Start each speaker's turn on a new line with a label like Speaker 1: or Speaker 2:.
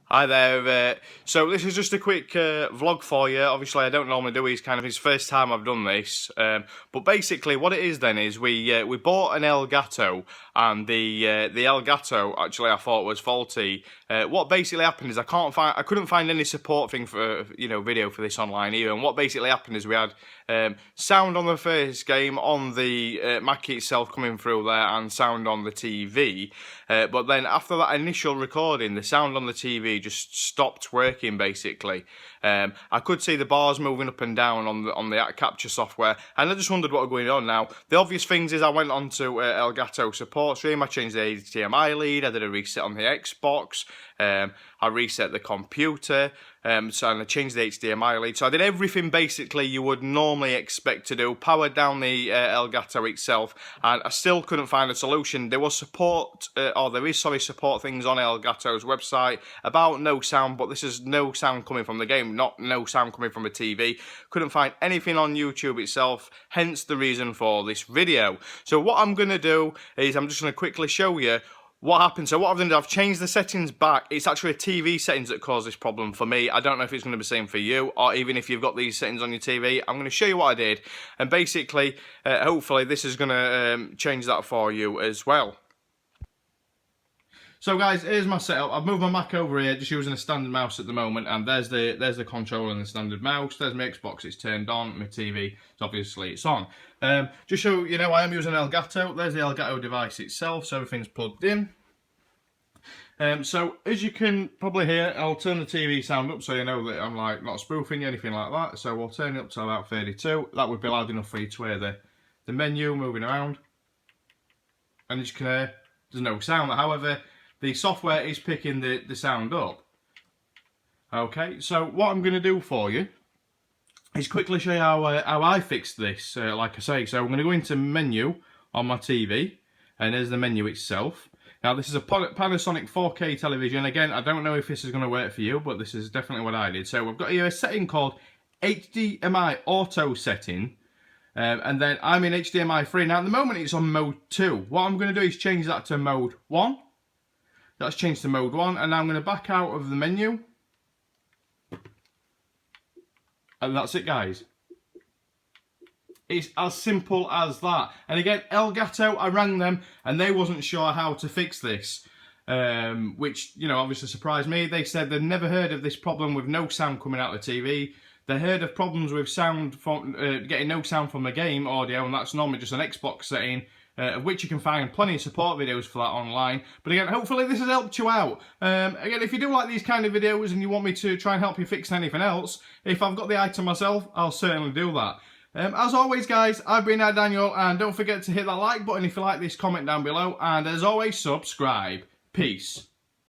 Speaker 1: Hi there, so this is just a quick vlog for you. Obviously I don't normally do these, kind of his first time I've done this, but basically what it is then is we bought an Elgato, and the Elgato actually I thought was faulty. What basically happened is I couldn't find any support thing for video for this online either, and what basically happened is we had sound on the first game on the Mac itself coming through there and sound on the TV, but then after that initial recording the sound on the TV just stopped working basically. I could see the bars moving up and down on the capture software, and I just wondered what was going on. Now the obvious things is I went on to Elgato support stream, I changed the HDMI lead, I did a reset on the Xbox, I reset the computer, and I changed the HDMI lead. So I did everything basically you would normally expect to do, powered down the Elgato itself, and I still couldn't find a solution. There was support, there is support things on Elgato's website about no sound, but this is no sound coming from the game, not no sound coming from a TV. Couldn't find anything on YouTube itself, hence the reason for this video. So what I'm going to do is I'm just going to quickly show you what happened. So what I've done is I've changed the settings back. It's actually TV settings that caused this problem for me. I don't know if it's going to be the same for you, or even if you've got these settings on your TV. I'm going to show you what I did, and basically, hopefully this is going to change that for you as well. So guys, here's my setup. I've moved my Mac over here, just using a standard mouse at the moment, and there's the controller and the standard mouse. There's my Xbox, it's turned on. My TV, obviously it's on. Just so you know, I am using Elgato. There's the Elgato device itself, so everything's plugged in. So as you can probably hear, I'll turn the TV sound up so you know that I'm not spoofing you, anything like that. So we'll turn it up to about 32. That would be loud enough for you to hear the menu moving around. And as you can hear, there's no sound. However, the software is picking the sound up. Okay, so what I'm going to do for you is quickly show you how I fixed this, like I say. So I'm going to go into menu on my TV, and there's the menu itself. Now this is a Panasonic 4K television. Again, I don't know if this is going to work for you, but this is definitely what I did. So we've got here a setting called HDMI auto setting, and then I'm in HDMI 3. Now at the moment it's on mode 2. What I'm going to do is change that to mode 1. That's changed to mode 1, and now I'm going to back out of the menu. And that's it, guys. It's as simple as that. And again, Elgato, I rang them, and they wasn't sure how to fix this. Which, obviously surprised me. They said they'd never heard of this problem with no sound coming out of the TV. They heard of problems with sound from getting no sound from the game audio, and that's normally just an Xbox setting. Of which you can find plenty of support videos for that online. But again, hopefully this has helped you out. Again, if you do like these kind of videos and you want me to try and help you fix anything else, if I've got the item myself, I'll certainly do that. As always, guys, I've been IDaniel, and don't forget to hit that like button if you like this, comment down below, and as always, subscribe. Peace.